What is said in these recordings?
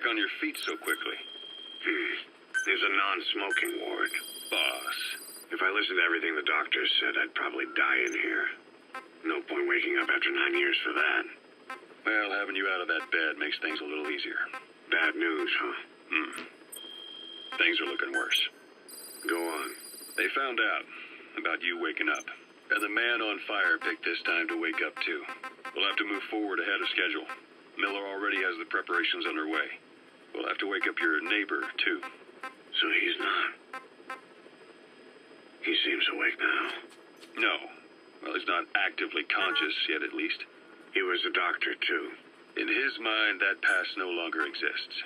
back on your feet so quickly? There's a non-smoking ward. Boss. If I listened to everything the doctors said, I'd probably die in here. No point waking up after 9 years for that. Well, having you out of that bed makes things a little easier. Bad news, huh? Things are looking worse. Go on. They found out about you waking up. And the man on fire picked this time to wake up too. We'll have to move forward ahead of schedule. Miller already has the preparations underway. We'll have to wake up your neighbor too. So he's not. He seems awake now. No. Well, he's not actively conscious yet, at least. He was a doctor, too. In his mind, that past no longer exists.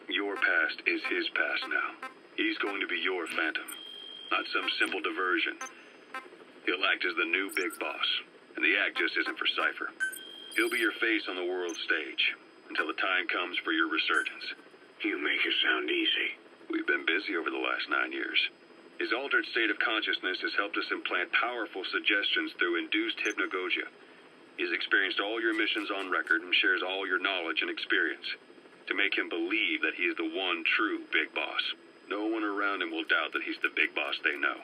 Your past is his past now. He's going to be your phantom, not some simple diversion. He'll act as the new big boss, and the act just isn't for Cypher. He'll be your face on the world stage, until the time comes for your resurgence. You make it sound easy. We've been busy over the last 9 years. His altered state of consciousness has helped us implant powerful suggestions through induced hypnagogia. He's experienced all your missions on record and shares all your knowledge and experience to make him believe that he is the one true big boss. No one around him will doubt that he's the big boss they know.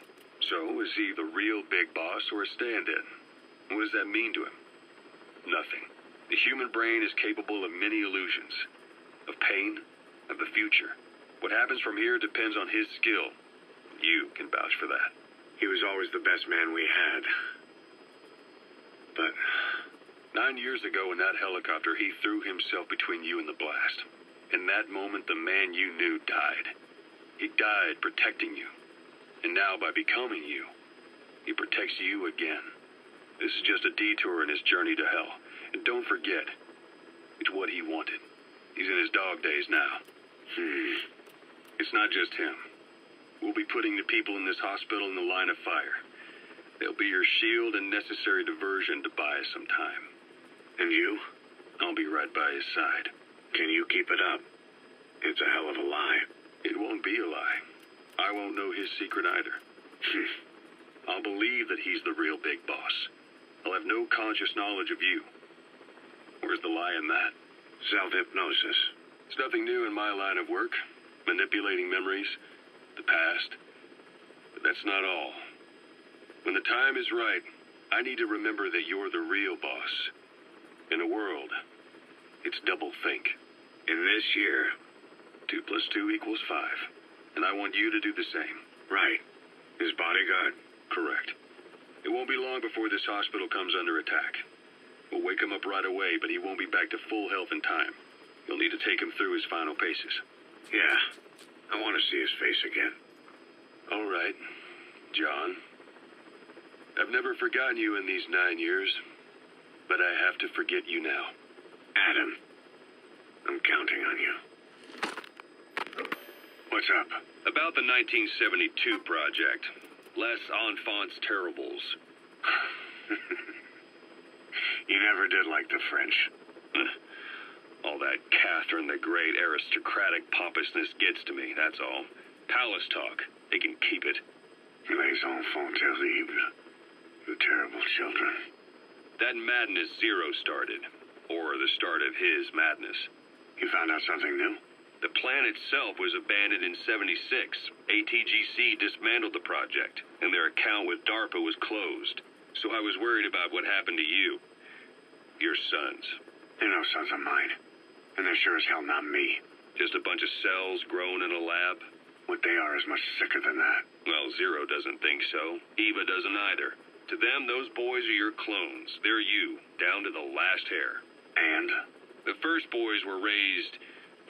So, is he the real big boss or a stand-in? What does that mean to him? Nothing. The human brain is capable of many illusions. Of pain, of the future. What happens from here depends on his skill. You can vouch for that. He was always the best man we had. But 9 years ago in that helicopter, he threw himself between you and the blast. In that moment, the man you knew died. He died protecting you. And now, by becoming you, he protects you again. This is just a detour in his journey to hell. And don't forget, it's what he wanted. He's in his dog days now. It's not just him. We'll be putting the people in this hospital in the line of fire. They'll be your shield and necessary diversion to buy us some time. And you? I'll be right by his side. Can you keep it up? It's a hell of a lie. It won't be a lie. I won't know his secret either. I'll believe that he's the real big boss. I'll have no conscious knowledge of you. Where's the lie in that? Self-hypnosis. It's nothing new in my line of work. Manipulating memories, the past. But that's not all. When the time is right, I need to remember that you're the real boss. In a world, it's double think. In this year, 2 + 2 = 5. And I want you to do the same. Right. His bodyguard? Correct. It won't be long before this hospital comes under attack. We'll wake him up right away, but he won't be back to full health in time. You'll need to take him through his final paces. Yeah. I want to see his face again. All right, John. I've never forgotten you in these 9 years, but I have to forget you now. Adam, I'm counting on you. What's up? About the 1972 project. Les Enfants Terribles. You never did like the French. All that Catherine the Great aristocratic pompousness gets to me, that's all. Palace talk. They can keep it. Les enfants terribles. The terrible children. That madness Zero started. Or the start of his madness. You found out something new? The plan itself was abandoned in '76. ATGC dismantled the project, and their account with DARPA was closed. So I was worried about what happened to you. Your sons. They're no sons of mine. And they're sure as hell not me. Just a bunch of cells grown in a lab? What they are is much sicker than that. Well, Zero doesn't think so. Eva doesn't either. To them, those boys are your clones. They're you, down to the last hair. And? The first boys were raised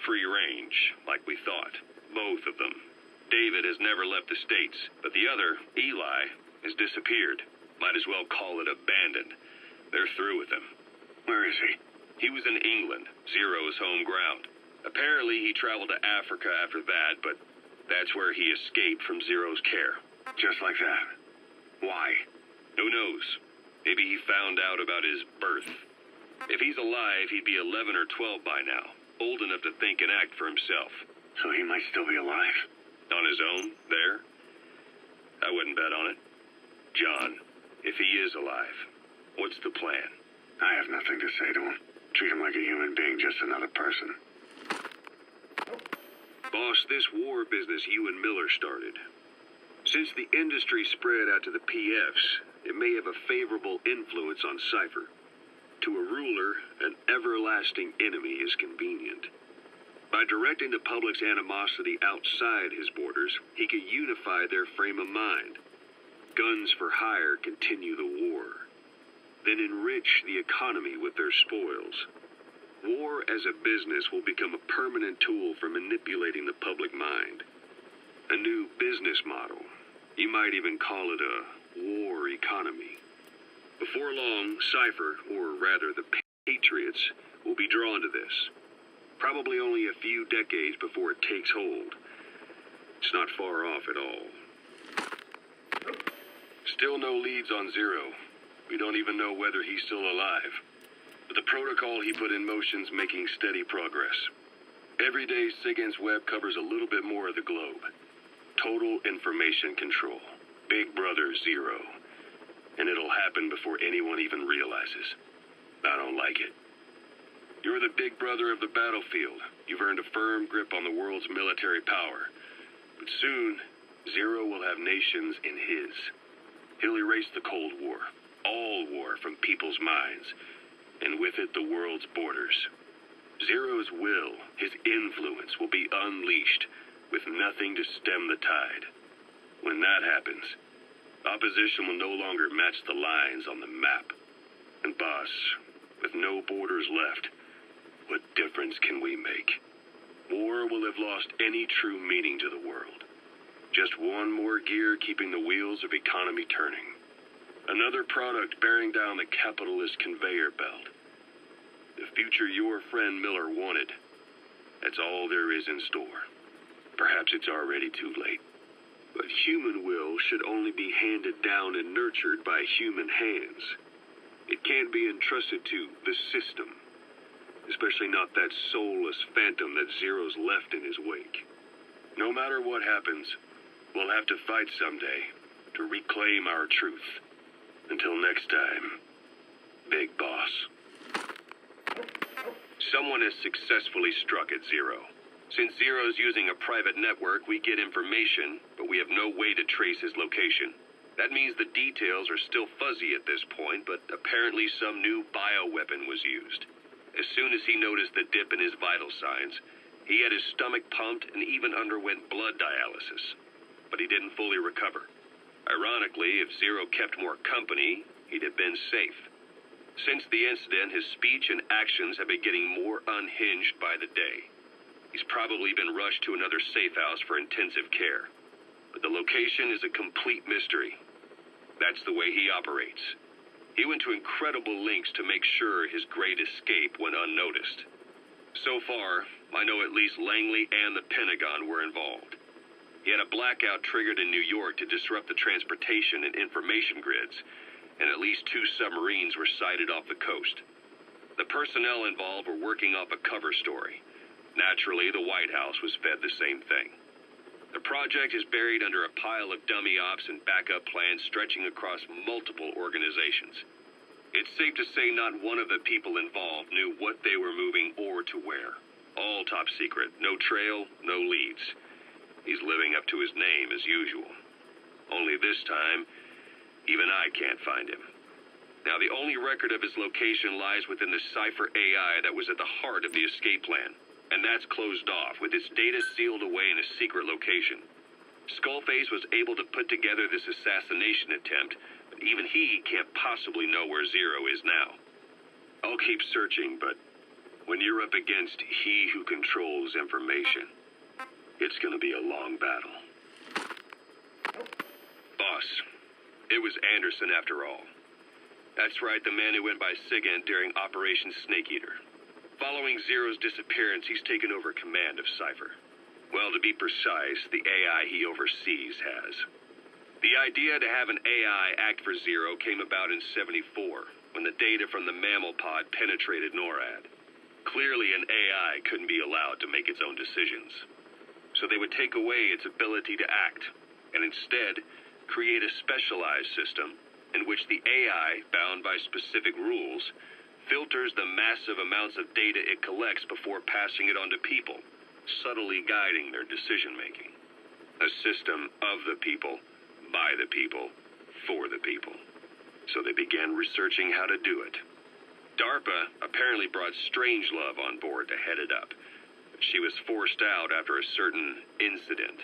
free range, like we thought. Both of them. David has never left the States, but the other, Eli, has disappeared. Might as well call it abandoned. They're through with him. Where is he? He was in England, Zero's home ground. Apparently he traveled to Africa after that, but that's where he escaped from Zero's care. Just like that? Why? Who knows? Maybe he found out about his birth. If he's alive, he'd be 11 or 12 by now. Old enough to think and act for himself. So he might still be alive? On his own, there? I wouldn't bet on it. John, if he is alive, what's the plan? I have nothing to say to him. Treat him like a human being, just another person. Boss, this war business you and Miller started. Since the industry spread out to the PFs, it may have a favorable influence on Cypher. To a ruler, an everlasting enemy is convenient. By directing the public's animosity outside his borders, he could unify their frame of mind. Guns for hire continue the war. Then enrich the economy with their spoils. War as a business will become a permanent tool for manipulating the public mind. A new business model. You might even call it a war economy. Before long, Cypher, or rather the Patriots, will be drawn to this. Probably only a few decades before it takes hold. It's not far off at all. Still no leads on Zero. We don't even know whether he's still alive. But the protocol he put in motion's making steady progress. Every day, SIGINT's web covers a little bit more of the globe. Total information control. Big Brother Zero. And it'll happen before anyone even realizes. I don't like it. You're the big brother of the battlefield. You've earned a firm grip on the world's military power. But soon, Zero will have nations in his. He'll erase the Cold War. All war from people's minds. And with it, the world's borders. Zero's will, his influence, will be unleashed, with nothing to stem the tide. When that happens, opposition will no longer match the lines on the map. And boss, with no borders left, what difference can we make? War will have lost any true meaning to the world. Just one more gear keeping the wheels of economy turning. Another product bearing down the capitalist conveyor belt. The future your friend Miller wanted. That's all there is in store. Perhaps it's already too late. But human will should only be handed down and nurtured by human hands. It can't be entrusted to the system. Especially not that soulless phantom that Zero's left in his wake. No matter what happens, we'll have to fight someday to reclaim our truth. Until next time, Big Boss. Someone has successfully struck at Zero. Since Zero's using a private network, we get information, but we have no way to trace his location. That means the details are still fuzzy at this point, but apparently some new bioweapon was used. As soon as he noticed the dip in his vital signs, he had his stomach pumped and even underwent blood dialysis. But he didn't fully recover. Ironically, if Zero kept more company, he'd have been safe. Since the incident, his speech and actions have been getting more unhinged by the day. He's probably been rushed to another safe house for intensive care. But the location is a complete mystery. That's the way he operates. He went to incredible lengths to make sure his great escape went unnoticed. So far, I know at least Langley and the Pentagon were involved. He had a blackout triggered in New York to disrupt the transportation and information grids, and at least 2 submarines were sighted off the coast. The personnel involved were working off a cover story. Naturally, the White House was fed the same thing. The project is buried under a pile of dummy ops and backup plans stretching across multiple organizations. It's safe to say not one of the people involved knew what they were moving or to where. All top secret, no trail, no leads. He's living up to his name as usual. Only this time, even I can't find him. Now, the only record of his location lies within the Cypher AI that was at the heart of the escape plan. And that's closed off, with its data sealed away in a secret location. Skullface was able to put together this assassination attempt, but even he can't possibly know where Zero is now. I'll keep searching, but when you're up against he who controls information, it's gonna be a long battle. Boss, it was Anderson after all. That's right, the man who went by SIGINT during Operation Snake Eater. Following Zero's disappearance, he's taken over command of Cypher. Well, to be precise, the AI he oversees has. The idea to have an AI act for Zero came about in '74, when the data from the mammal pod penetrated NORAD. Clearly, an AI couldn't be allowed to make its own decisions. So they would take away its ability to act, and instead create a specialized system in which the AI, bound by specific rules, filters the massive amounts of data it collects before passing it on to people. subtly guiding their decision-making. A system of the people, by the people, for the people. So they began researching how to do it. DARPA apparently brought Strangelove on board to head it up. She was forced out after a certain incident.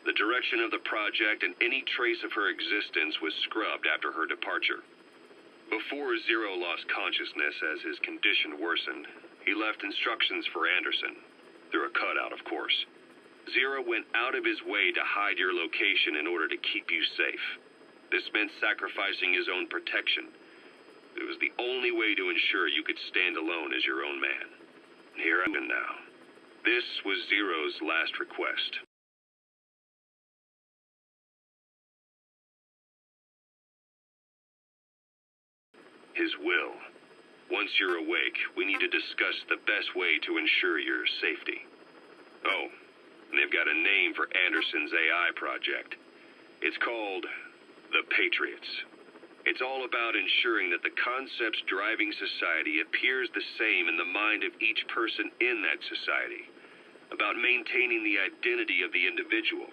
The direction of the project and any trace of her existence was scrubbed after her departure. Before Zero lost consciousness as his condition worsened, he left instructions for Anderson, through a cutout, of course. Zero went out of his way to hide your location in order to keep you safe. This meant sacrificing his own protection. It was the only way to ensure you could stand alone as your own man. Here I am now. This was Zero's last request. His will. Once you're awake, we need to discuss the best way to ensure your safety. Oh, and they've got a name for Anderson's AI project. It's called the Patriots. It's all about ensuring that the concepts driving society appears the same in the mind of each person in that society. About maintaining the identity of the individual,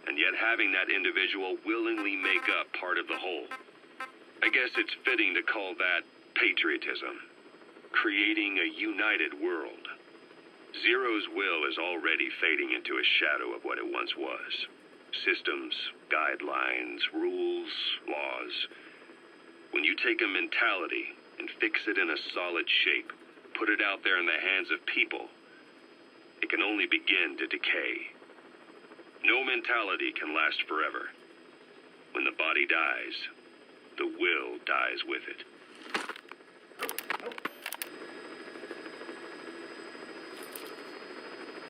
and yet having that individual willingly make up part of the whole. I guess it's fitting to call that patriotism. Creating a united world. Zero's will is already fading into a shadow of what it once was. Systems, guidelines, rules, laws. When you take a mentality and fix it in a solid shape, put it out there in the hands of people, it can only begin to decay. No mentality can last forever. When the body dies, the will dies with it.